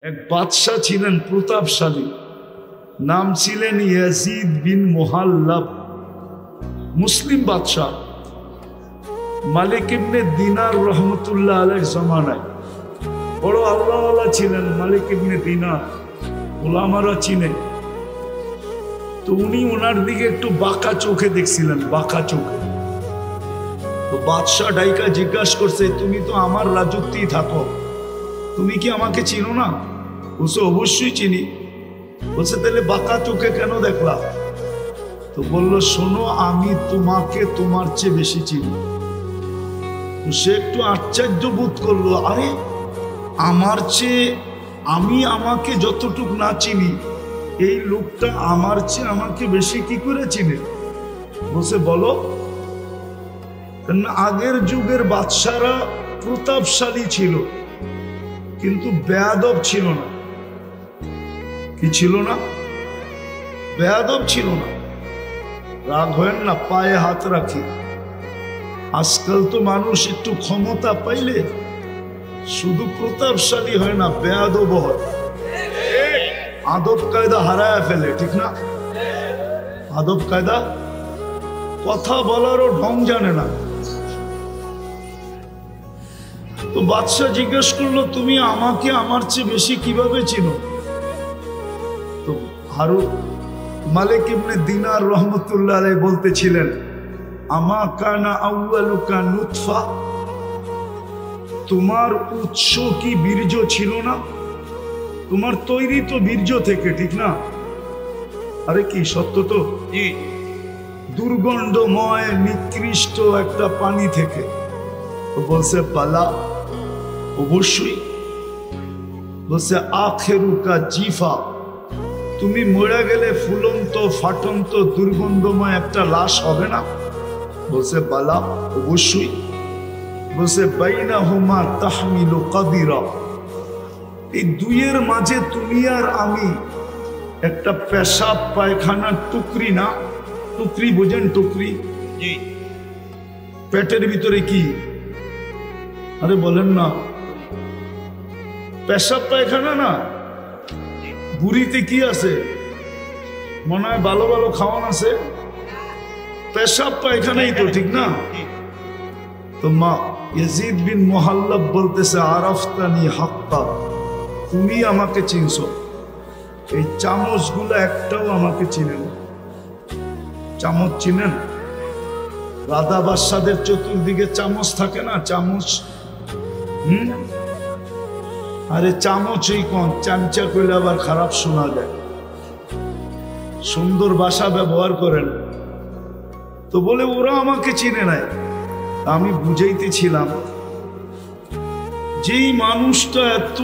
এক বাদশাহ ছিলেন প্রতাপশালী, নাম ছিলেন ইয়াজিদ বিন মুহাল্লাব। মুসলিম বাদশাহ, মালিক ইবনে দিনার রহমতুল্লাহ আলাইহির জামানায় বড় আল্লাহওয়ালা ছিলেন। মালিক ইবনে দিনার ওলামারা চিনে, তো উনি ওনার দিকে একটু বাঁকা চোখে দেখছিলেন, বাঁকা চোখে। তো বাদশাহ ডাইকা জিজ্ঞাসা করছে, তুমি তো আমার রাজত্বেই থাকো, তুমি কি আমাকে চিনো না? বলছে অবশ্যই চিনি। বলছে তাহলে বাঁকা চোখে কেন দেখলা? তো বললো, শোনো, আমি তোমাকে তোমার চেয়ে বেশি চিনি। সে একটু আশ্চর্য বোধ করলো, আরে আমার চেয়ে আমি আমাকে যতটুক না চিনি, এই লোকটা আমার চেয়ে আমাকে বেশি কি করে চিনে? বলছে বলো। আগের যুগের বাদশারা প্রতাপশালী ছিল, কিন্তু বেয়াদব ছিল না। কি ছিল না? বেয়াদব ছিল না। রাগ হয় না, পায়ে হাত রাখি। আজকাল তো মানুষ একটু ক্ষমতা পাইলে শুধু প্রতাপশালী হয় না, বেয়াদব হয়, আদব কায়দা হারায় ফেলে। ঠিক না? আদব কায়দা, কথা বলারও ঢং জানে না। তো বাদশাহ জিজ্ঞেস করলো, তুমি আমাকে আমার চেয়ে বেশি কিভাবে চিনো? তো মালিক ইবনে দিনার রহমতুল্লাহ আলাইহি বলতেছিলেন, আমা কানা আউয়ালুকা নুতফা, তোমার উৎস কি বীর্য ছিল না? তোমার তৈরি তো বীর্য থেকে, ঠিক না? আরে কি সত্য তো? দুর্গন্ধময় নিকৃষ্ট একটা পানি থেকে। তো বলছে পালা, অবশ্যই। বলছে আখেরুকা জিফা, তুমি মরে গেলে ফুলন্ত ফাটন্ত দুর্গন্ধময় একটা লাশ হবে না? বলছে বালা, অবশ্যই। বলছে বাইনাহুমা তাহমিলু কাদিরা, এই দুইয়ের মাঝে তুমি আর আমি একটা পেশাব পায়খানার টুকরি না? টুকরি বোঝেন? টুকরি পেটের ভিতরে কি? আরে বলেন না, পেশাব পায়খানা না? বুড়িতে কি আছে? মনে হয় ভালো ভালো খাওয়ান আছে, পেশাব পায়খানাই তো, ঠিক না? তো মা ইয়াজিদ বিন মুহাল্লাব বলতেছে, আরাফতানি হাক্কা, তুমি আমাকে চিনছো। এই চামচগুলো একটাও আমাকে চিনে না। চামচ চিনেন? রাধা বাদশাদের চতুর্দিকে চামচ থাকে না? চামচ, আরে চামচই কোন, চামচা কইলে আবার খারাপ শোনা যায়। সুন্দর ভাষা ব্যবহার করেন। তো বলে ওরা আমাকে চিনে নাই। আমি বুঝাইতেছিলাম, যেই মানুষটা এত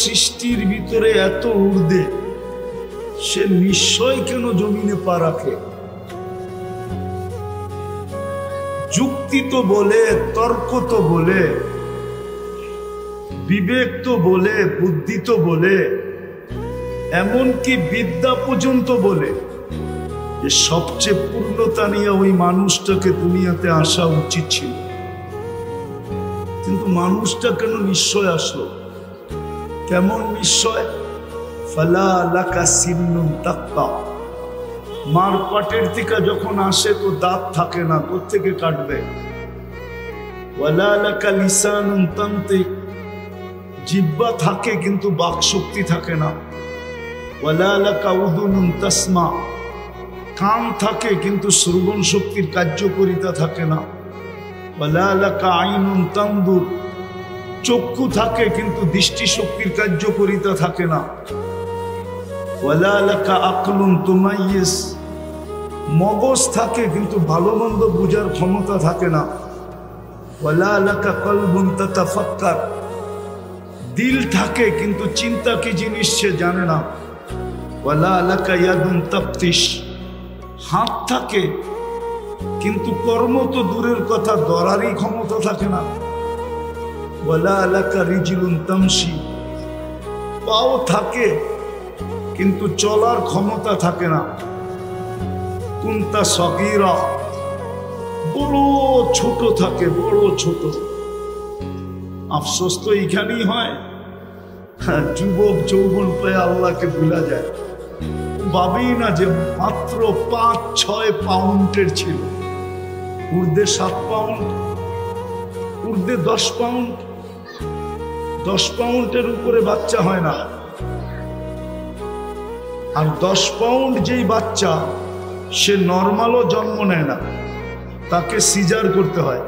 সৃষ্টির ভিতরে এত ঊর্ধ্বে, সে নিশ্চয় কেন জমিনে পা রাখে? যুক্তি তো বলে, তর্ক তো বলে, বিবেক তো বলে, বুদ্ধি তো বলে, এমনকি বিদ্যা পর্যন্ত বলে যে সবচেয়ে পূর্ণতা নিয়ে ওই মানুষটাকে দুনিয়াতে আসা উচিত ছিল। কিন্তু মানুষটা কেন নিশ্চয় আসলো? কেমন নিশ্চয়? ফালা লাকা সিন্নুন তাক্তা, মার পাটের থেকে যখন আসে তো দাঁত থাকে না, কোত্থেকে কাটবে? ওয়ালা লাকা লিসানুন তানতিক, জিহ্বা থাকে কিন্তু বাক শক্তি থাকে না। ওয়ালা লাকা উযুনুন তাসমা, কান থাকে কিন্তু শ্রবণ শক্তির কার্যকারিতা থাকে না। ওয়ালা লাকা আইনুন তানদুর, চক্ষু থাকে কিন্তু দৃষ্টি শক্তির কার্যকারিতা থাকে না। ওয়ালা লাকা আকলুন তুমাইয়িজ, মগজ থাকে কিন্তু ভালো মন্দ বুঝার ক্ষমতা থাকে না। ওয়ালা লাকা কলবুন তাতাফাক্কার, দিল থাকে কিন্তু চিন্তা কি জিনিস সে জানে না। ওয়ালা লাকা ইয়াদুন তাফতিশ, হাত থাকে কিন্তু কর্ম তো দূরের কথা, ধরারই ক্ষমতা থাকে না। ওয়ালা লাকা রিজলুন তামশি, পাও থাকে কিন্তু চলার ক্ষমতা থাকে না। কুনতা সগীরা, বড় ছোট থাকে, বড় ছোট। আফসোস তো এইখানেই হয়, যুবক যৌবন পেয়ে আল্লাহকে ভুলা যায়। ভাবেই না যে মাত্র 5-6 পাউন্ডের ছিল, ঊর্ধ্বে 7 পাউন্ড, ঊর্ধ্বে 10 পাউন্ড। 10 পাউন্ডের উপরে বাচ্চা হয় না। আর 10 পাউন্ড যেই বাচ্চা, সে নর্মালও জন্ম নেয় না, তাকে সিজার করতে হয়।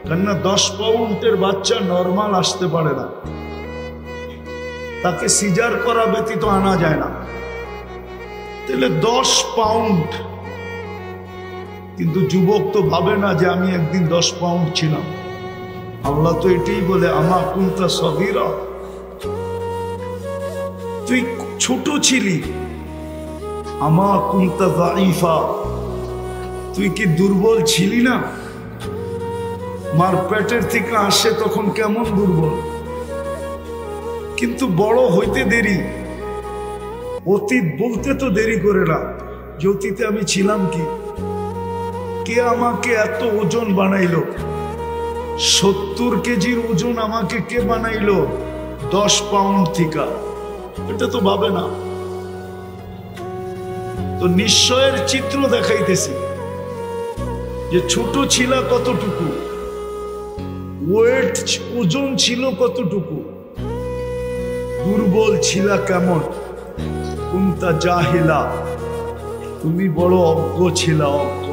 কেননা 10 পাউন্ডের বাচ্চা নর্মাল আসতে পারে না, তাকে সিজার করা ব্যতীত আনা যায় না। তাহলে 10 পাউন্ড। কিন্তু যুবক তো ভাবে না যে আমি একদিন 10 পাউন্ড ছিলাম। আল্লাহ তো এটাই বলে, আমা কুনতা সগীরা, তুই ছোট ছিলি। আমা কুনতা যায়ীফা, তুই কি দুর্বল ছিলি না? মার পেটের থেকে আসে তখন কেমন দুর্বল, কিন্তু বড় হইতে দেরি। অতীত বলতে তো দেরি করে না যে অতীতে আমি ছিলাম কি, কে আমাকে এত ওজন বানাইলো। 70 কেজির ওজন আমাকে কে বানাইলো 10 পাউন্ড থেকে? এটা তো ভাবে না। তো নিশ্চয়ের চিত্র দেখাইতেছি যে ছোট ছিল কতটুকু, ওয়েট ওজন ছিল কতটুকু, দুর্বল ছিল কেমন। কুনতা জাহিলা, তুমি বড় অজ্ঞ ছিল, অজ্ঞ।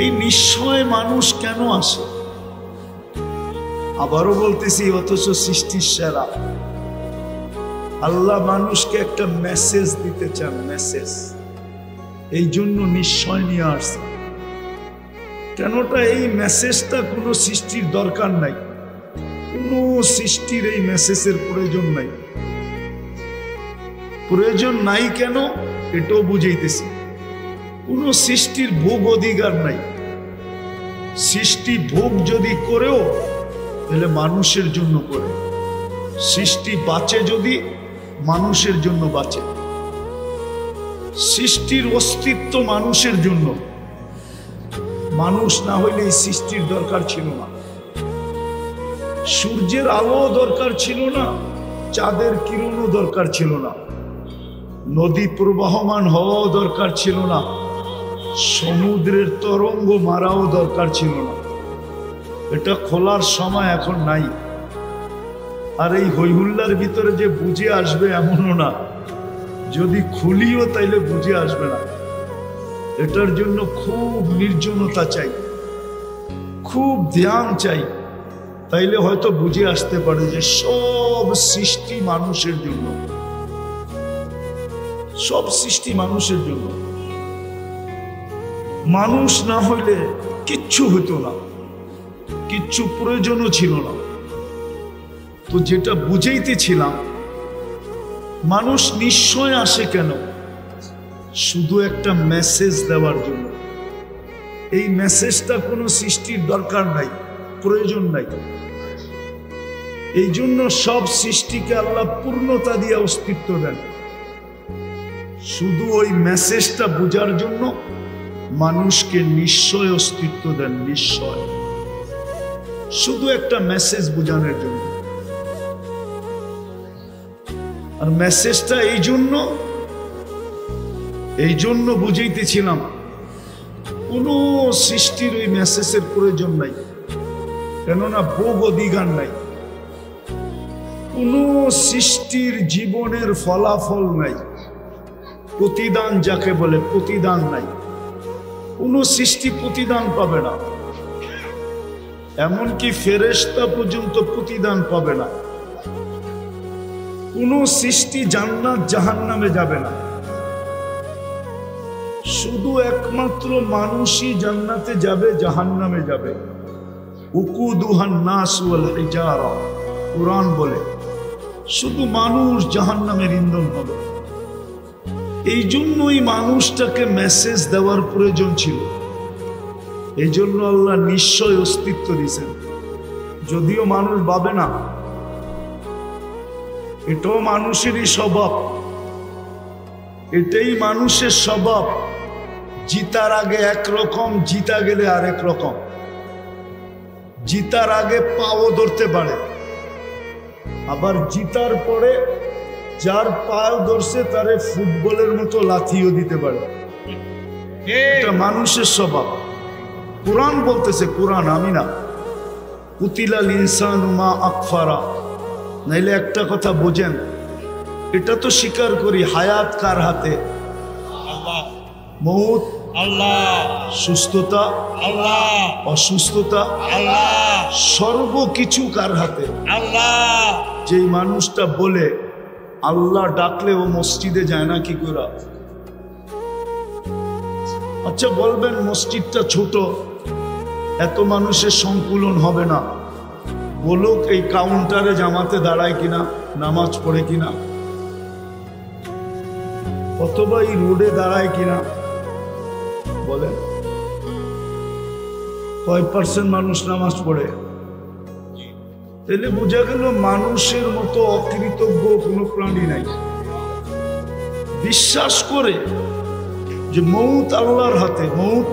এই নিশ্চয় মানুষ কেন আসে? আবারও বলতেছি, অথচ সৃষ্টির সেরা আল্লাহ মানুষকে একটা মেসেজ দিতে চান, মেসেজ। এই জন্য নিশ্চয় নিয়ে আসছে। কেনটা এই মেসেজটা কোনো সৃষ্টির দরকার নাই, কোনো সৃষ্টির এই মেসেজের প্রয়োজন নাই। প্রয়োজন নাই কেন এটাও বুঝাইতেছি। কোনো সৃষ্টির ভোগ অধিকার নাই। সৃষ্টি ভোগ যদি করেও তাহলে মানুষের জন্য করে। সৃষ্টি বাঁচে যদি মানুষের জন্য বাঁচে। সৃষ্টির অস্তিত্ব মানুষের জন্য। মানুষ না হইলে এই সৃষ্টির দরকার ছিল না। সূর্যের আলো দরকার ছিল না, চাঁদের কিরণও দরকার ছিল না, নদী প্রবাহমান হওয়াও দরকার ছিল না, সমুদ্রের তরঙ্গ মারাও দরকার ছিল না। এটা খোলার সময় এখন নাই। আর এই হইহুল্লার ভিতরে যে বুঝে আসবে এমনও না, যদি খুলিও তাইলে বুঝে আসবে না। এটার জন্য খুব নির্জনতা চাই, খুব ধ্যান চাই, তাইলে হয়তো বুঝে আসতে পারে যে সব সৃষ্টি মানুষের জন্য। সব সৃষ্টি মানুষের জন্য। মানুষ না হইলে কিচ্ছু হইতো না, কিচ্ছু প্রয়োজনও ছিল না। তো যেটা বুঝাইতেছিলাম, মানুষ নিশ্চয় আসে কেন? শুধু একটা মেসেজ দেওয়ার জন্য। এই মেসেজটা কোনো সৃষ্টির দরকার নাই, প্রয়োজন নাই। এই জন্য সব সৃষ্টিকে আল্লাহ পূর্ণতা দিয়ে অস্তিত্ব দেন। শুধু ওই মেসেজটা বোঝার জন্য মানুষকে নিশ্চয় অস্তিত্ব দেন, নিশ্চয়। শুধু একটা মেসেজ বোঝানোর জন্য। আর মেসেজটা এই জন্য বুঝাইতেছিলাম, কোন সৃষ্টির ওই মেসেজের প্রয়োজন নাই। কেননা ভোগ অধিকার নাই। কোন সৃষ্টির জীবনের ফলাফল নাই, প্রতিদান যাকে বলে, প্রতিদান নাই। কোন সৃষ্টি প্রতিদান পাবে না। এমনকি ফেরেশতা পর্যন্ত প্রতিদান পাবে না। কোন সৃষ্টি জান্নাত জাহান্নামে যাবে না। শুধু একমাত্র মানুষই জান্নাতে যাবে, জাহান্নামে যাবে। উকুদুহান নাস ওয়াল হিজারা, কুরআন বলে শুধু মানুষ জাহান্নামের ইন্ধন হবে। এই জন্যই মানুষটাকে মেসেজ দেওয়ার প্রয়োজন ছিল। এই জন্য আল্লাহ নিশ্চয় অস্তিত্ব দিয়েছেন। যদিও মানুষ ভাবে না, এটাও মানুষেরই স্বভাব। এটাই মানুষের স্বভাব। জিতার আগে একরকম, জিতা গেলে আরেক রকম। জিতার আগে পাও ধরতে পারে, আবার জিতার পরে যার পায়ে ধরছে তারে ফুটবলের মতো লাথিও দিতে পারে। এটা মানুষের স্বভাব। কোরআন বলতেছে, কোরআন, আমি না। কুতিলাল ইনসানু মা আকফারা। নাইলে একটা কথা বোঝেন, এটা তো স্বীকার করি হায়াত কার হাতে? আল্লাহ। মৌত আল্লাহ। সুস্থতা আল্লাহ। অসুস্থতা আল্লাহ। সর্বকিছু কার হাতে? আল্লাহ। যেই মানুষটা বলে আল্লাহ ডাকলে ও মসজিদে যায় না কি করে? আচ্ছা বলবেন মসজিদটা ছোট, এত মানুষের সংকুলন হবে না। বলুক এই কাউন্টারে জামাতে দাঁড়ায় কিনা, নামাজ পড়ে কিনা, অথবা এই রোডে দাঁড়ায় কিনা বলেন। কয় পার্সেন্ট মানুষ নামাজ পড়ে? তাহলে বোঝা গেল মানুষের মতো অকৃতজ্ঞ কোনো প্রাণী নাই। বিশ্বাস করে যে মৌত আল্লাহর হাতে, মৌত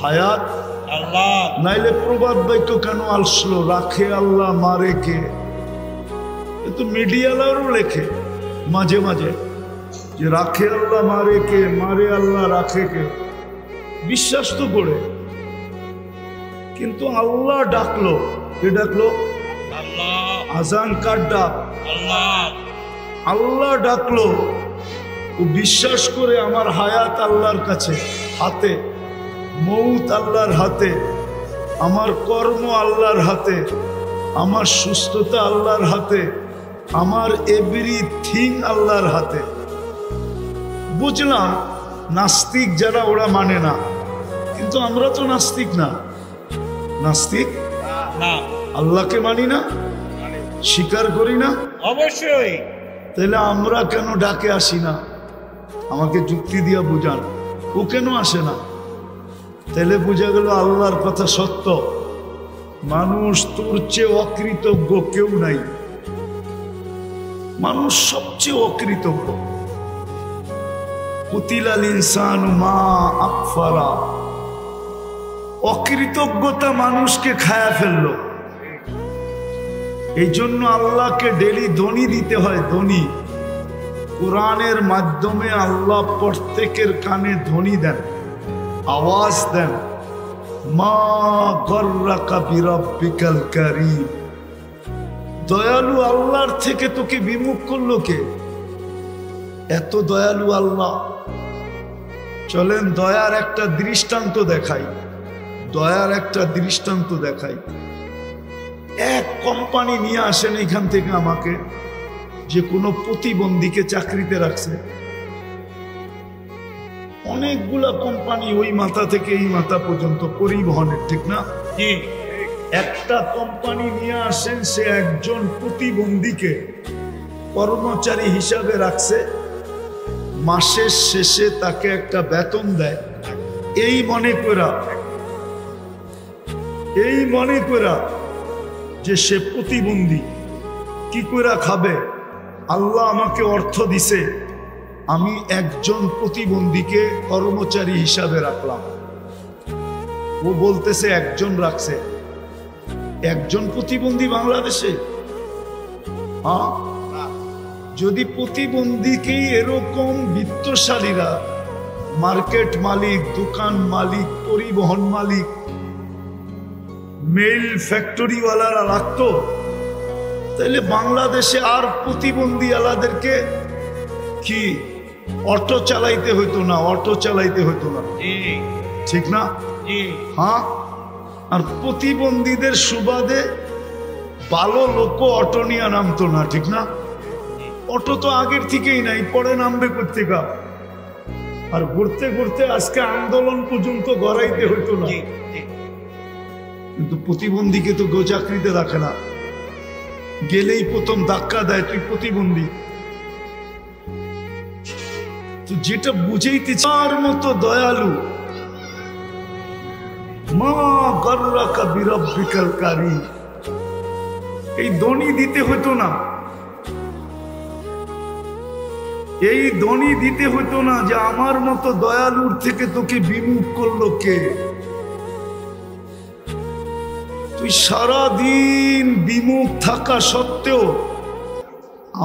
হায়াত আল্লাহ। নাইলে প্রবাদ বাক্য কেন আসলো, রাখে আল্লাহ মারে কে? এ তো মিডিয়ালারও লেখে মাঝে মাঝে যে রাখে আল্লাহ মারে কে, মারে আল্লাহ রাখে কে। বিশ্বাস তো করে, কিন্তু আল্লাহ ডাকলো, কে ডাকলো? আল্লাহ। আজান কার ডাক? আল্লাহ। আল্লাহ ডাকলো। ও বিশ্বাস করে আমার হায়াত আল্লাহর কাছে হাতে, মৌত আল্লাহর হাতে, আমার কর্ম আল্লাহর হাতে, আমার সুস্থতা আল্লাহর হাতে, আমার এভরিথিং আল্লাহর হাতে। বুঝলাম নাস্তিক যারা ওরা মানে না, কিন্তু আমরা তো নাস্তিক না। নাস্তিক না, আল্লাহকে মানি না, স্বীকার করি না। অবশ্যই। তাহলে আমরা কেন ডাকে আসি না? আমাকে যুক্তি দিয়া বুঝান, ও কেন আসে না? তাহলে বোঝা গেল আল্লাহর কথা সত্য। মানুষ তোর চেয়ে অকৃতজ্ঞ কেউ নাই। মানুষ সবচেয়ে অকৃতজ্ঞ। কুতিলাল ইনসানু মা আকফারা। অকৃতজ্ঞতা মানুষকে খায়া ফেললো। এই জন্য আল্লাহকে ডেলি ধ্বনি দিতে হয়, ধ্বনি। কোরআনের মাধ্যমে আল্লাহ প্রত্যেকের কানে ধ্বনি দেন, আওয়াজ দেন। মা গর্রাকা বিরাব্বিকাল কারীম। দয়ালু আল্লাহর থেকে তোকে বিমুখ করলো কে? এত দয়ালু আল্লাহ। চলেন দয়ার একটা দৃষ্টান্ত দেখাই, দয়ার একটা দৃষ্টান্ত দেখাই। এক কোম্পানি নিয়ে আসেন এখান থেকে আমাকে, যে কোনো প্রতিবন্ধীকে চাকরিতে রাখছে। অনেকগুলা কোম্পানি, ওই মাথা থেকে এই মাথা পর্যন্ত পরিবহনের, ঠিক না? একটা কোম্পানি নিয়ে আসেন, সে একজন প্রতিবন্ধীকে কর্মচারী হিসাবে রাখছে, মাসের শেষে তাকে একটা বেতন দেয়। এই মনে করা যে সে প্রতিবন্ধী, কি করে খাবে? আল্লাহ আমাকে অর্থ দিছে, আমি একজন প্রতিবন্ধীকে কর্মচারী হিসাবে রাখলাম। ও বলতেছে একজন রাখছে। একজন প্রতিবন্ধী বাংলাদেশে? হ্যাঁ, যদি প্রতিবন্ধীকেই এরকম বিত্তশালীরা, মার্কেট মালিক, দোকান মালিক, পরিবহন মালিক, মেল ফ্যাক্টরিওয়ালারা রাখতো, তাহলে বাংলাদেশে আর প্রতিবন্ধী আলাদেরকে কি অটো চালাইতে হইতো না, অটো চালাইতে হইতো না, ঠিক না? হ্যাঁ, আর প্রতিবন্ধীদের সুবাদে ভালো লোক অটো নিয়ে নামতো না, ঠিক না? অটো তো আগের থেকেই নাই, পরে নামবে কোত্থেকা? আর ঘুরতে ঘুরতে আজকে আন্দোলন পর্যন্ত গড়াইতে হইতো না। কিন্তু প্রতিবন্ধীকে তো গো চাকরিতে রাখে না, গেলেই প্রথম ধাক্কা দেয়, তুই প্রতিবন্ধী। তো যেটা বুঝাইতে চার মতো দয়ালু, মা গর্রাকা বিরাব্বিকাল কারীম। এই ধ্বনি দিতে হতো না, এই ধ্বনি দিতে হতো না যে আমার মতো দয়ালুর থেকে তোকে বিমুখ করলো কে? তুই সারাদিন বিমুখ থাকা সত্ত্বেও,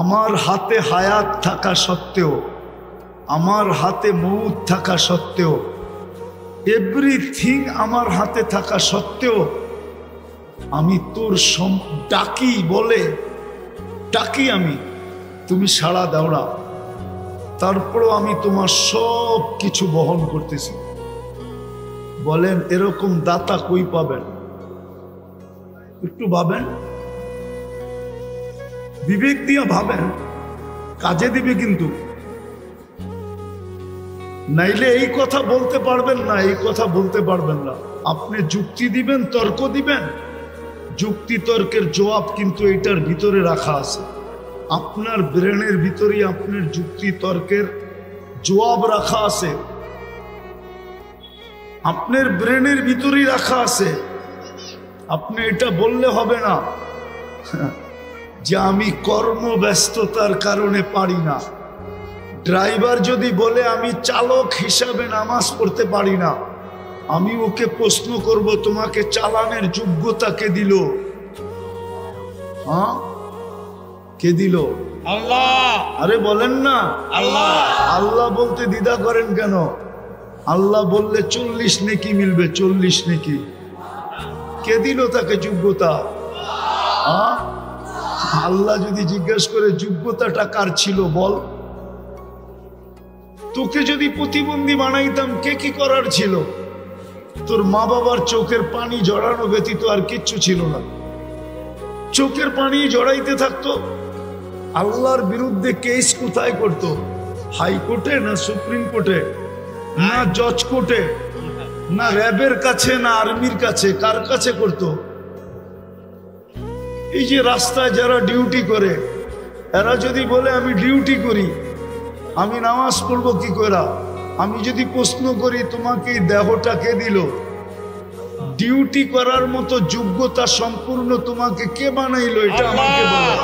আমার হাতে হায়াত থাকা সত্ত্বেও, আমার হাতে মউত থাকা সত্ত্বেও, এভরিথিং আমার হাতে থাকা সত্ত্বেও আমি তোর ডাকি বলে ডাকি আমি, তুমি সাড়া দাও না। তারপরও আমি তোমার সব কিছু বহন করতেছি। বলেন এরকম দাতা কই পাবেন? একটু ভাবেন, বিবেক দিয়ে ভাবেন, কাজে দিবে কিন্তু। নাইলে এই কথা বলতে পারবেন না, এই কথা বলতে পারবেন না। আপনি যুক্তি দিবেন, তর্ক দিবেন, যুক্তি তর্কের জবাব কিন্তু এটার ভিতরে রাখা আছে। আপনার ব্রেনের ভিতরে আপনার যুক্তি তর্কের জবাব রাখা আছে, আপনার ব্রেনের ভিতরেই রাখা আছে। আপনি এটা বললে হবে না যে আমি কর্মব্যস্ততার কারণে পারি না। ড্রাইভার যদি বলে আমি চালক হিসাবে নামাজ পড়তে পারি না, আমি ওকে প্রশ্ন করব তোমাকে চালানের যোগ্যতা কে দিল? হ্যাঁ, কে দিল? আল্লাহ। আরে বলেন না আল্লাহ। আল্লাহ বলতে দ্বিধা করেন কেন? আল্লাহ বললে 40 নেকি মিলবে, 40 নেকি। কে দিল তাকে যোগ্যতা? হ্যাঁ, আল্লাহ যদি জিজ্ঞেস করে যোগ্যতাটা কার ছিল বল। তোকে যদি প্রতিবন্ধী বানাইতাম কে কি করার ছিল? তোর মা বাবার চোখের পানি জড়ানো ব্যতীত আর কিচ্ছু ছিল না। চোখের পানি জড়াইতে থাকতো। আল্লাহর বিরুদ্ধে কেস কোথায় করতো? হাইকোর্টে না সুপ্রিম কোর্টে না জজ কোর্টে না র্যাবের কাছে না আর্মির কাছে? কার কাছে করতো? এই যে রাস্তায় যারা ডিউটি করে, এরা যদি বলে আমি ডিউটি করি, আমি নামাজ পড়বো কি করে? আমি যদি প্রশ্ন করি তোমাকে এই দেহটা কে দিল? ডিউটি করার মতো যোগ্যতা সম্পূর্ণ তোমাকে কে বানাইলো? এটা আমাকে বলো।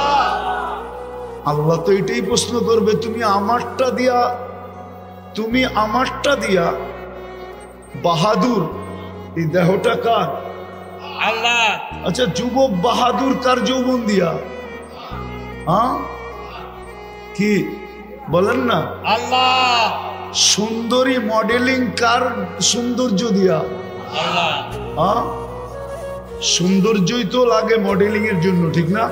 আল্লাহ তো এটাই প্রশ্ন করবে, তুমি আমারটা দিয়া বাহাদুর, এই দেহটা কার? আল্লাহ। আচ্ছা, যুবক বাহাদুর কার যৌবন দিয়া? হ্যাঁ, কি বলেন না? আল্লাহ। সুন্দরী মডেলিং কার সৌন্দর্য দিয়া? আল্লাহ। হ্যাঁ, সৌন্দর্যই তো লাগে মডেলিং এর জন্য, ঠিক না?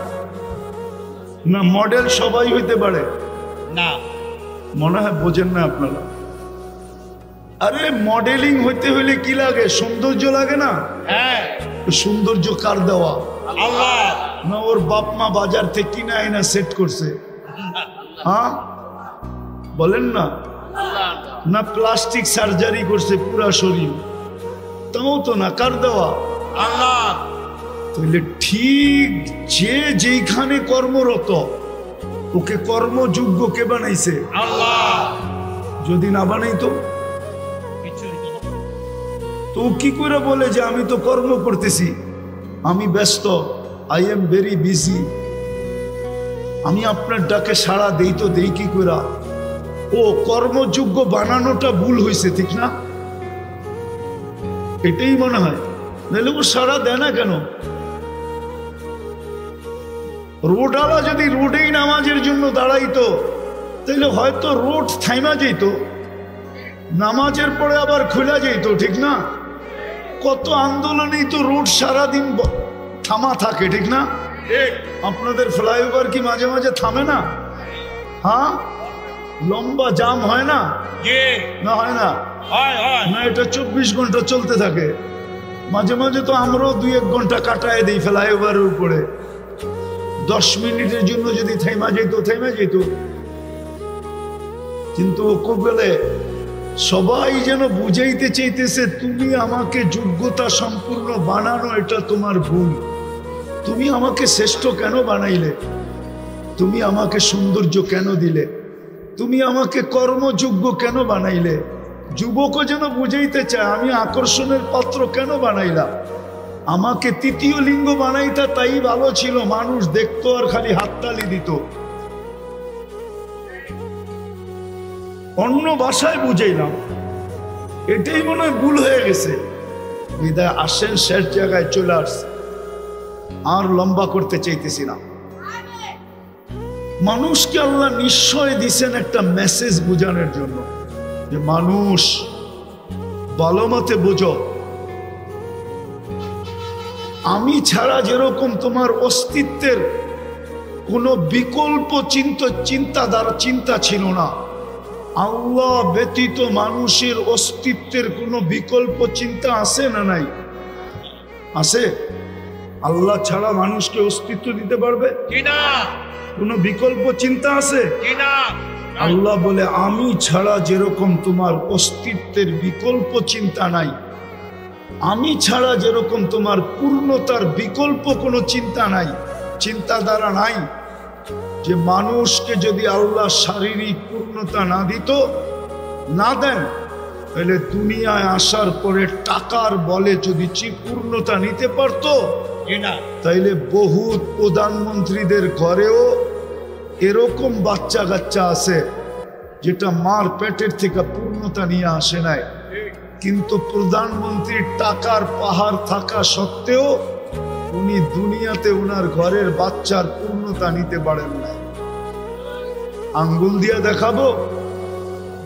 না মডেল সবাই হইতে পারে না? মনে হয় বোঝেন না আপনারা। আরে মডেলিং হইতে হইলে কি লাগে? সৌন্দর্য লাগে না? হ্যাঁ। সৌন্দর্য কার দেওয়া? আল্লাহ। না ওর বাপ মা বাজার থেকে কিনা আইনা সেট করছে? হ্যাঁ, বলেন না? না প্লাস্টিক সার্জারি করছে পুরা শরীর? তাও তো না, কার দেওয়া? আল্লাহ। তাহলে ঠিক যে যেখানে কর্মরত ওকে কর্মযোগ্য কে বানাইছে? আল্লাহ। যদি না বানাইতো কিছুই না। তো কি করে বলে যে আমি তো কর্ম করতেছি, আমি ব্যস্ত, আই এম ভেরি বিজি, আমি আপনার ডাকে সাড়া দেই তো দেই কি করে? ও কর্মযোগ্য বানানোটা ভুল হয়েছে, ঠিক না? এটাই মনে হয়। নাহলে ও সাড়া দেয় না কেন? রোডওয়ালা যদি রোডেই নামাজের জন্য দাঁড়াইতো তাহলে হয়তো রোড থাইমা যেত, নামাজের পরে আবার খোলা যেত, ঠিক না? কত আন্দোলনেই তো রোড সারাদিন থামা থাকে, ঠিক না? আপনাদের ফ্লাইওভার কি মাঝে মাঝে থামে না? হ্যাঁ, লম্বা জাম হয় না? না হয় না? না, এটা 24 ঘন্টা চলতে থাকে। মাঝে মাঝে তো আমরাও 2-1 ঘন্টা কাটায় দিই ফ্লাইওভারের উপরে। 10 মিনিটের জন্য যদি থেমা যেত থেমে যেত। কিন্তু ওকে বলে সবাই যেন বুঝাইতে চাইতেছে তুমি আমাকে যোগ্যতা সম্পূর্ণ বানানো, এটা তোমার ভুল। তুমি আমাকে শ্রেষ্ঠ কেন বানাইলে? তুমি আমাকে সৌন্দর্য কেন দিলে? তুমি আমাকে কর্মযোগ্য কেন বানাইলে? যুবকও যেন বুঝাইতে চায় আমি আকর্ষণের পাত্র কেন বানাইলাম? আমাকে তৃতীয় লিঙ্গ বানাইতা তাই ভালো ছিল, মানুষ দেখতো আর খালি হাততালি দিত। অন্য ভাষায় বুঝাইলাম, এটাই মনে হয় ভুল হয়ে গেছে। বিদায় আসেন শেষ জায়গায় চলে আসছে। আর লম্বা করতে চাইতেছি না। মানুষকে আল্লাহ নিশ্চয় দিছেন একটা মেসেজ বোঝানোর জন্য, যে মানুষ ভালো মতে বোঝো, আমি ছাড়া যেরকম তোমার অস্তিত্বের কোনো বিকল্প চিন্তা ছিল না, আল্লাহ ব্যতীত মানুষের অস্তিত্বের কোনো বিকল্প চিন্তা আছে না নাই? আছে? আল্লাহ ছাড়া মানুষকে অস্তিত্ব দিতে পারবে কিনা? কোনো বিকল্প চিন্তা আছে কিনা? আল্লাহ বলে আমি ছাড়া যেরকম তোমার অস্তিত্বের বিকল্প চিন্তা নাই, আমি ছাড়া যেরকম তোমার পূর্ণতার বিকল্প কোনো চিন্তা নাই, চিন্তাধারা নাই, যে মানুষকে যদি আল্লাহ শারীরিক পূর্ণতা না দিত, না দেন, তাহলে দুনিয়ায় আসার পরে টাকার বলে যদি পূর্ণতা নিতে পারতো, তাইলে বহুত প্রধানমন্ত্রীদের ঘরেও এরকম বাচ্চা কাচ্চা আছে যেটা মার পেটের থেকে পূর্ণতা নিয়ে আসে নাই, কিন্তু প্রধানমন্ত্রীর টাকার পাহাড় থাকা সত্ত্বেও উনি দুনিয়াতে ওনার ঘরের বাচ্চার পূর্ণতা নিতে পারেন না। আঙ্গুল দিয়ে দেখাবো?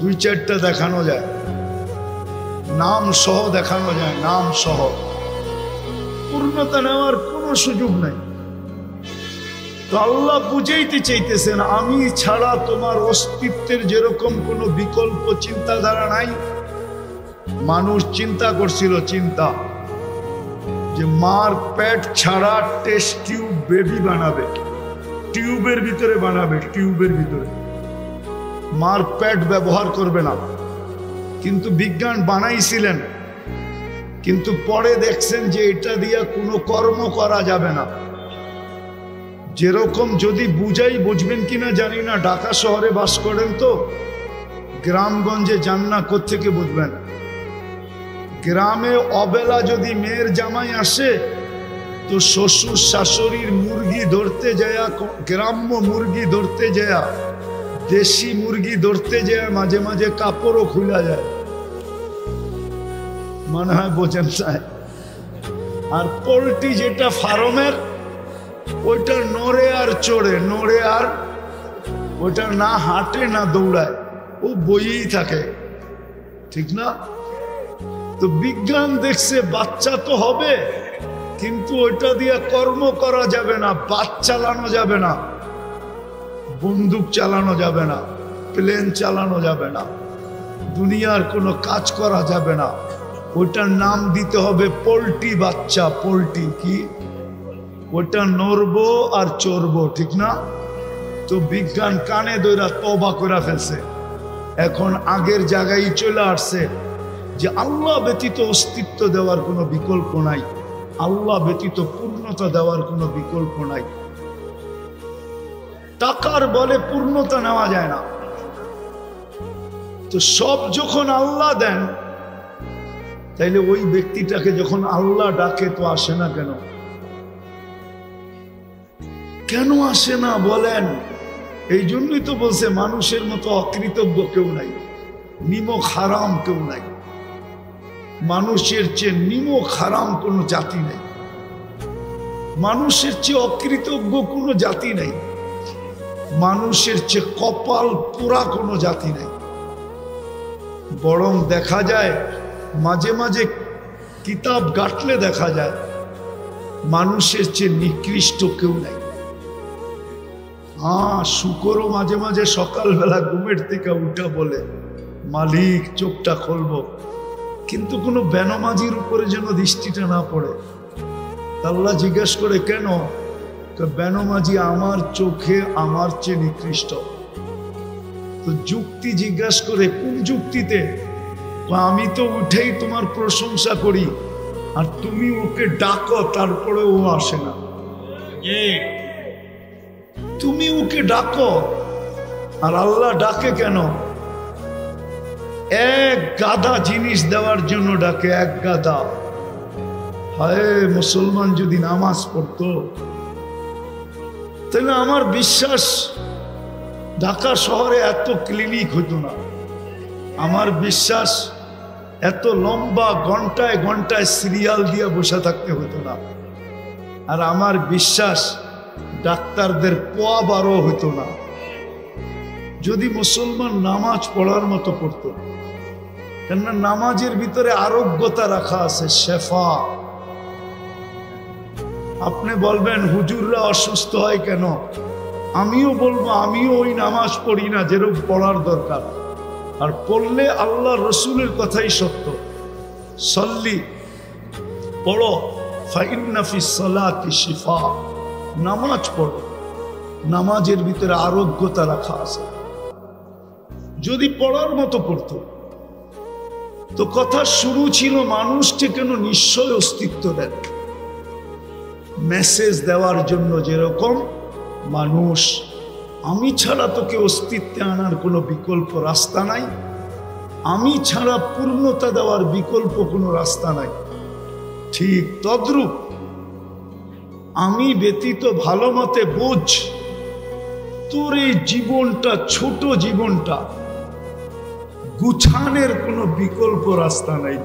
2-4টা দেখানো যায়, নাম সহ দেখানো যায়, নাম সহ। পূর্ণতা নেওয়ার কোনো সুযোগ নাই। তো আল্লাহ বুঝাইতে চাইতেছেন, আমি ছাড়া তোমার অস্তিত্বের যেরকম কোনো বিকল্প চিন্তাধারা নাই। মানুষ চিন্তা করছিল, চিন্তা যে মার পেট ছাড়া টেস্ট টিউব বেবি বানাবে, টিউবের ভিতরে বানাবে, টিউবের ভিতরে, মার পেট ব্যবহার করবে না। কিন্তু বিজ্ঞান বানাইছিলেন, কিন্তু পরে দেখছেন যে এটা দিয়ে কোনো কর্ম করা যাবে না। যেরকম যদি বুঝাই, বুঝবেন কিনা জানি না, ঢাকা শহরে বাস করেন তো, গ্রামগঞ্জে যান না, কোত্থেকে বুঝবেন? গ্রামে অবেলা যদি মেয়ের জামাই আসে, তো শ্বশুর শাশুড়ির মুরগি ধরতে যায়, গ্রাম্য মুরগি ধরতে যায়, দেশি মুরগি ধরতে যায়, মাঝে মাঝে কাপড়ও খুলে যায়, মনে হয় বোঝেন চায়। আর পোল্ট্রি যেটা ফার্মের, ওইটা নড়ে আর চড়ে, নড়ে আর ওইটা না হাঁটে না দৌড়ায়, ও বইয়েই থাকে, ঠিক না? তো বিজ্ঞান দেখছে বাচ্চা তো হবে, কিন্তু ওইটা দিয়ে কর্ম করা যাবে না, বাস চালানো যাবে না, বন্দুক চালানো যাবে না, প্লেন চালানো যাবে না, দুনিয়ার কোনো কাজ করা যাবে না। ওইটার নাম দিতে হবে পোল্ট্রি বাচ্চা। পোল্ট্রি কি? ওটা নড়বো আর চড়বো, ঠিক না? তো বিজ্ঞান কানে দইরা তওবা করে ফেলছে, এখন আগের জায়গায় চলে আসছে যে আল্লাহ ব্যতীত অস্তিত্ব দেওয়ার কোনো বিকল্প নাই, আল্লাহ ব্যতীত পূর্ণতা দেওয়ার কোনো বিকল্প নাই। টাকার বলে পূর্ণতা নেওয়া যায় না। তো সব যখন আল্লাহ দেন, তাইলে ওই ব্যক্তিটাকে যখন আল্লাহ ডাকে তো আসে না কেন? কেন আসে না বলেন? এই জন্যই তো বলছে মানুষের মতো অকৃতজ্ঞ কেউ নাই, নিমক হারাম কেউ নাই। মানুষের চেয়ে নিমক হারাম কোনো জাতি নেই, মানুষের চেয়ে অকৃতজ্ঞ কোনো জাতি নেই, মানুষের চেয়ে কপাল পোড়া কোনো জাতি নেই। বরং দেখা যায় মাঝে মাঝে কিতাব ঘাটলে দেখা যায় মানুষের চেয়ে নিকৃষ্ট কেউ নাই। শুকরও মাঝে মাঝে সকালবেলা ঘুমের থেকে উঠা বলে, মালিক চোখটা খুলবো, কিন্তু কোনো বেনমাজির উপরে যেন দৃষ্টিটা না পড়ে। আল্লাহ জিজ্ঞেস করে, কেন? বেনমাজি আমার চোখে আমার চেয়ে নিকৃষ্ট। তো যুক্তি জিজ্ঞাস করে, কোন যুক্তিতে? আমি তো উঠেই তোমার প্রশংসা করি, আর তুমি ওকে ডাকো, তারপরে ও আসে না। তুমি ওকে ডাকো, আর আল্লাহ ডাকে কেন? এক গাদা জিনিস দেওয়ার জন্য ডাকে, এক গাদা। হায়, মুসলমান যদি নামাজ পড়তো, তাহলে আমার বিশ্বাস ঢাকা শহরে এত ক্লিনিক হতো না। আমার বিশ্বাস এত লম্বা ঘন্টায় ঘন্টায় সিরিয়াল দিয়ে বসে থাকতে হতো না। আর আমার বিশ্বাস ডাক্তারদের পোয়া বারো হইতো না যদি মুসলমান নামাজ পড়ার মতো পড়তো। কেননা নামাজের ভিতরে আরোগ্যতা রাখা আছে, শেফা। আপনি বলবেন হুজুররা অসুস্থ হয় কেন? আমিও বলবো আমিও ওই নামাজ পড়ি না যেরকম পড়ার দরকার, আর পড়লে আল্লাহ রসুলের কথাই সত্য। সল্লি পড়ো, ফাইন্না ফিস সালাতি শিফা, নামাজ পড়ো, নামাজের ভিতরে আরোগ্যতা রাখা আছে। যদি পড়ার মতো পড়তো তো কথা শুরু ছিল মানুষকে কেন নিশ্চয় অস্তিত্ব দেন, মেসেজ দেওয়ার জন্য। যেরকম মানুষ আমি ছাড়া তোকে অস্তিত্বে আনার কোনো বিকল্প রাস্তা নাই, আমি ছাড়া পূর্ণতা দেওয়ার বিকল্প কোনো রাস্তা নাই, ঠিক তদ্রূপ আমি ব্যতীত ভালো মতে বোঝ তোর এই জীবনটা, ছোট জীবনটা গুছানের কোনো বিকল্প রাস্তা নাই।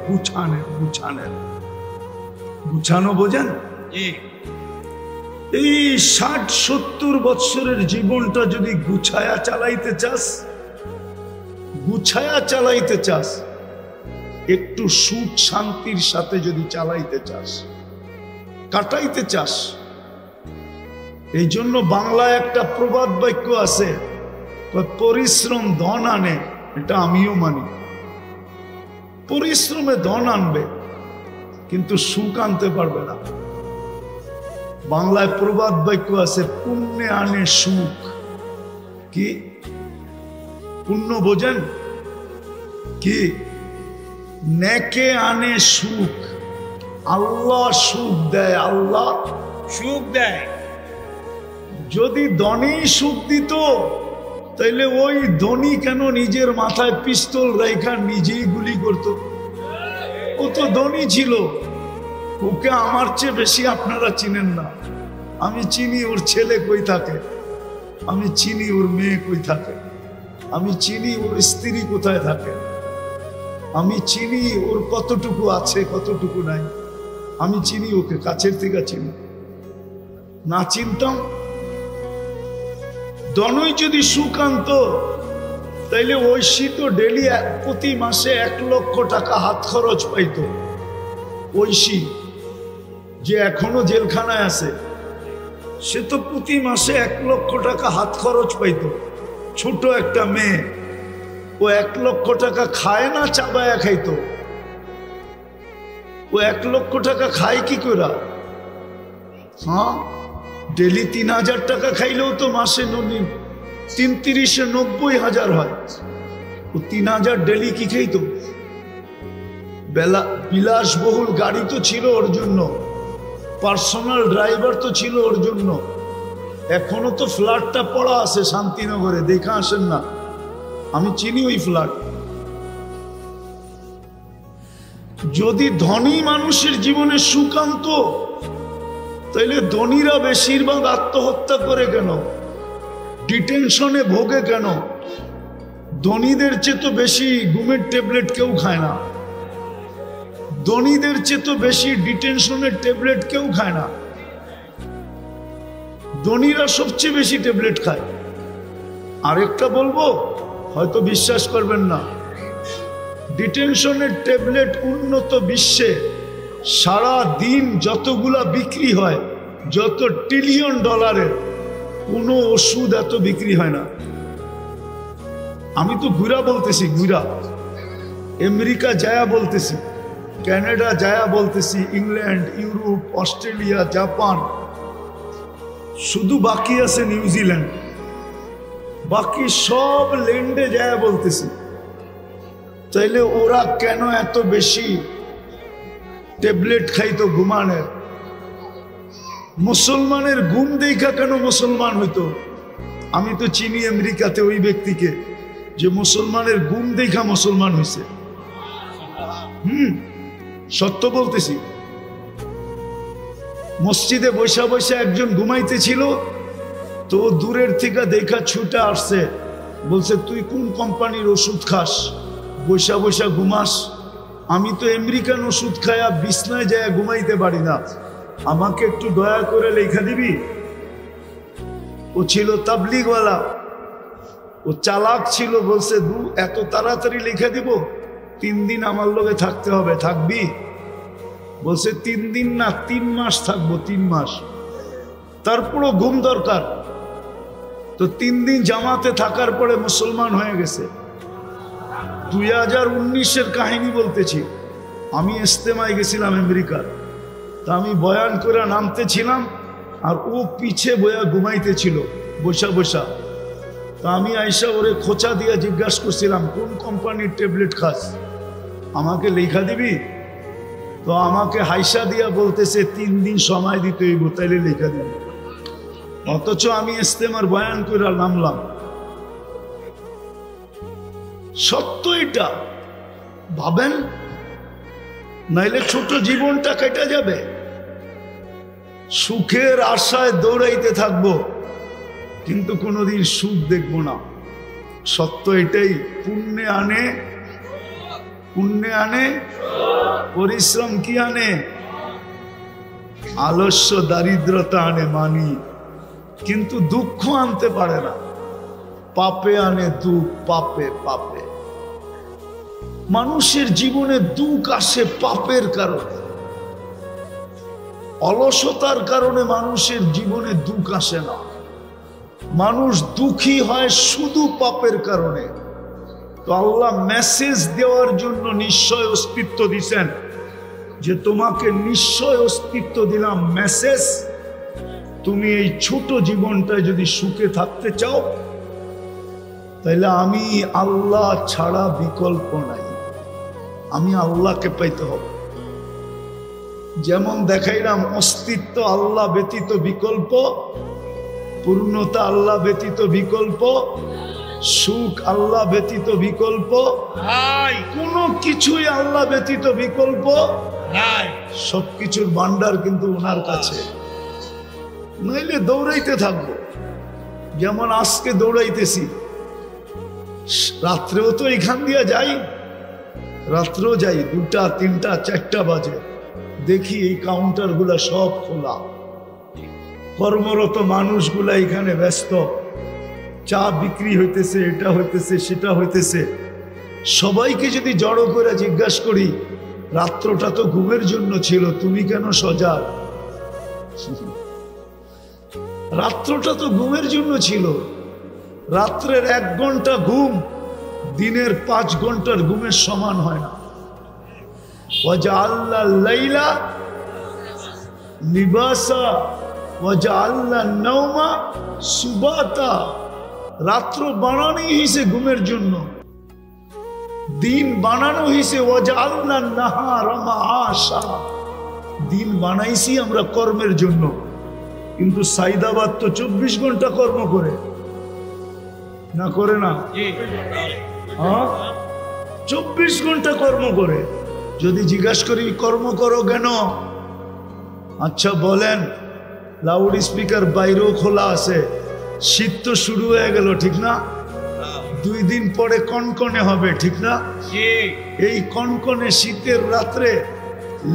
গুছানো বোঝেন? এই 60-70 বৎসরের জীবনটা যদি গুছায়া চালাইতে চাস, একটু সুখ শান্তির সাথে যদি চালাইতে চাস, কাটাইতে চাস, এই জন্য বাংলায় একটা প্রবাদ বাক্য আছে, পরিশ্রম ধন আনে। এটা আমিও মানি, পরিশ্রমে ধন আনবে কিন্তু সুখ আনতে পারবে না। বাংলায় প্রবাদ বাক্য আছে, পুণ্যে আনে সুখ। কি পুণ্য বোঝেন? কি নেকে আনে সুখ। আল্লাহ সুখ দেয়, আল্লাহ সুখ দেয়। যদি ধনী সুখ দিত তাইলে ওই ধনী কেন নিজের মাথায় পিস্তল রেখা নিজেই গুলি করত? ও তো ধনী ছিল, ওকে আমার চেয়ে বেশি আপনারা চিনেন না। আমি চিনি ওর ছেলে কই থাকে, আমি চিনি ওর মেয়ে কই থাকে, আমি চিনি ওর স্ত্রী কোথায় থাকে, আমি চিনি ওর কতটুকু আছে কতটুকু নাই, আমি চিনি ওকে কাছের থেকে চিনি। না চিনতাম, ধনই যদি সুখ আনতো তাইলে ঐশী তো ডেলি প্রতি মাসে 1 লক্ষ টাকা হাত খরচ পাইতো। ঐশী যে এখনো জেলখানায় আছে, সে তো প্রতি মাসে 1 লক্ষ টাকা হাত খরচ পাইতো। ছোট একটা মেয়ে, ও 1 লক্ষ টাকা খায় না, চাবায়া খাইতো। ও 1 লক্ষ টাকা খায় কি করে? হ্যাঁ, ডেলি 3000 টাকা খাইলেও তো মাসে 3-30-এ 90,000 হয়। ও 3000 ডেলি কি খাইতো? বিলাসবহুল গাড়ি তো ছিল ওর জন্য, পার্সোনাল ড্রাইভার তো ছিল ওর জন্য। এখনো তো ফ্ল্যাটটা পড়া আছে শান্তিনগরে, দেখা আসেন না? আমি চিনি ওই ফ্ল্যাট। যদি ধনী মানুষের জীবনে সুখ আনতো তাইলে ধনীরা বেশিরভাগ আত্মহত্যা করে কেন, ডিটেনশনে ভোগে কেন? ধনীদের চেয়ে তো বেশি ঘুমের ট্যাবলেট কেউ খায় না, ধনীদের চেয়ে তো বেশি ডিটেনশনের ট্যাবলেট কেউ খায় না। ধনীরা সবচেয়ে বেশি ট্যাবলেট খায়। আরেকটা বলবো, হয়তো বিশ্বাস করবেন না, ডিটেনশনের ট্যাবলেট উন্নত বিশ্বে সারা দিন যতগুলা বিক্রি হয়, যত $1 ট্রিলিয়ন, কোনো ওষুধ এত বিক্রি হয় না। আমি তো ঘুরা বলতেছি, ঘুরা আমেরিকা যায়া বলতেছি, কানাডা যায়া বলতেছি, ইংল্যান্ড, ইউরোপ, অস্ট্রেলিয়া, জাপান, শুধু বাকি আছে নিউজিল্যান্ড। বাকি সব ল্যান্ডে যায়া বলতেছি। তাইলে ওরা কেন এত বেশি ট্যাবলেট খাইতো ঘুমানের? মুসলমানের ঘুম দেখা কেন মুসলমান হইতো? আমি তো চিনি আমেরিকাতে ওই ব্যক্তিকে যে মুসলমানের ঘুম দেখা মুসলমান হয়েছে। সত্য বলতেছি। মসজিদে বৈশা বৈশা একজন ঘুমাইতেছিল, তো দূরের থেকে দেখা ছুটে আসছে, বলছে তুই কোন কোম্পানির ওষুধ খাস, বৈশা বৈশা ঘুমাস? আমি তো আমেরিকান ওষুধ খায়া বিছনায় যায় ঘুমাইতে পারি না, আমাকে একটু দয়া করে লেখা দিবি। ও ছিল তাবলিগওয়ালা, ও চালাক ছিল, বলছে এত তাড়াতাড়ি লিখে দিব? 3 দিন আমার লগে থাকতে হবে। থাকবি? বলছে 3 দিন না 3 মাস থাকবো। 3 মাস। তারপরও ঘুম দরকার। তো 3 দিন জামাতে থাকার পরে মুসলমান হয়ে গেছে। 2019-এর কাহিনী বলতেছি। আমি ইস্তেমায় গেছিলাম আমেরিকার। তা আমি বয়ান করে নামতেছিলাম, আর ও পিছে বয়া ঘুমাইতেছিল বসা বসা। তা আমি আইসা ওরে খোঁচা দিয়ে জিজ্ঞাসা করছিলাম, কোন কোম্পানির ট্যাবলেট খাস, আমাকে লেখা দিবি? তো আমাকে হাইসা দিয়া বলতেছে 3 দিন সময় দিতে হইব, তাইলে লেখা দিবি। অথচ আমি ইস্তেমার বয়ান করে নামলাম। সত্য এটা, ভাবেন, নাইলে ছোট জীবনটা কেটে যাবে। সুখের আশায় দৌড়াইতে থাকবো, কিন্তু কোনোদিন সুখ দেখবো না। সত্য এটাই। পুণ্যে আনে পরিশ্রম কি আনে? আলস্য দারিদ্রতা আনে মানি, কিন্তু দুঃখ আনতে পারে না। পাপে আনে দুঃখ, পাপে পাপে। মানুষের জীবনে দুঃখ আসে পাপের কারণে, অলসতার কারণে মানুষের জীবনে দুঃখ আসে না। মানুষ দুঃখী হয় শুধু পাপের কারণে। তো আল্লাহ মেসেজ দেওয়ার জন্য নিশ্চয় অস্তিত্ব দিছেন, যে তোমাকে নিশ্চয় অস্তিত্ব দিলাম মেসেজ, তুমি এই ছোট জীবনটায় যদি সুখে থাকতে চাও, তাহলে আমি আল্লাহ ছাড়া বিকল্প নাই। আমি আল্লাহকে পাইতে হবে। যেমন দেখাইলাম অস্তিত্ব আল্লাহ ব্যতীত বিকল্প, পূর্ণতা আল্লাহ ব্যতীত বিকল্প, সুখ আল্লাহ ব্যতীত বিকল্প নাই। কোনো কিছুই আল্লাহ ব্যতীত বিকল্প নাই। সবকিছুর ভান্ডার কিন্তু ওনার কাছে। নইলে দৌড়াইতে থাকবো, যেমন আজকে দৌড়াইতেছি। রাত্রেও তো এখান দিয়া যাই, রাত্রেও যাই 2টা 3টা 4টা বাজে, দেখি এই কাউন্টার গুলা সব খোলা, কর্মরত মানুষগুলা এখানে ব্যস্ত, চা বিক্রি হইতেছে, এটা হইতেছে, সেটা হইতেছে। সবাইকে যদি জড়ো করে জিজ্ঞাসা করি, রাত্রটা তো ঘুমের জন্য ছিল, তুমি কেন সজাগ? রাত্রটা তো ঘুমের জন্য ছিল। রাত্রের 1 ঘন্টা ঘুম দিনের 5 ঘন্টার ঘুমের সমান হয় না। ওয়াজআলনা লাইলা লিবাসা ওয়াজআলনা নাওমা সুবাতা। রাত্র বানানো হয়েছে ঘুমের জন্য, দিন বানানো হয়েছে ওয়াজআলনা নাহারা মাআশা। দিন বানাইছি আমরা কর্মের জন্য, কিন্তু সাইদাবাদ তো 24 ঘন্টা কর্ম করে না, করে না? 24 ঘন্টা কর্ম করে। যদি জিজ্ঞাসা করি কর্ম করো কেন, আচ্ছা বলেন, লাউড স্পিকার বাইরেও খোলা আছে, শীত তো শুরু হয়ে গেল, ঠিক না? 2 দিন পরে কনকনে হবে, ঠিক না? এই কনকনে শীতের রাত্রে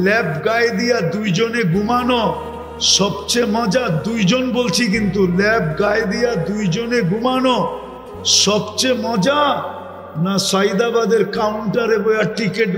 ল্যাব গায়ে দিয়া 2 জনে ঘুমানো সবচেয়ে মজা। 2 জন বলছি, কিন্তু ল্যাব গায়ে দিয়া 2 জনে ঘুমানো সবচেয়ে মজা না সাইদাবাদের কাউন্টারে বইয়া টিকিট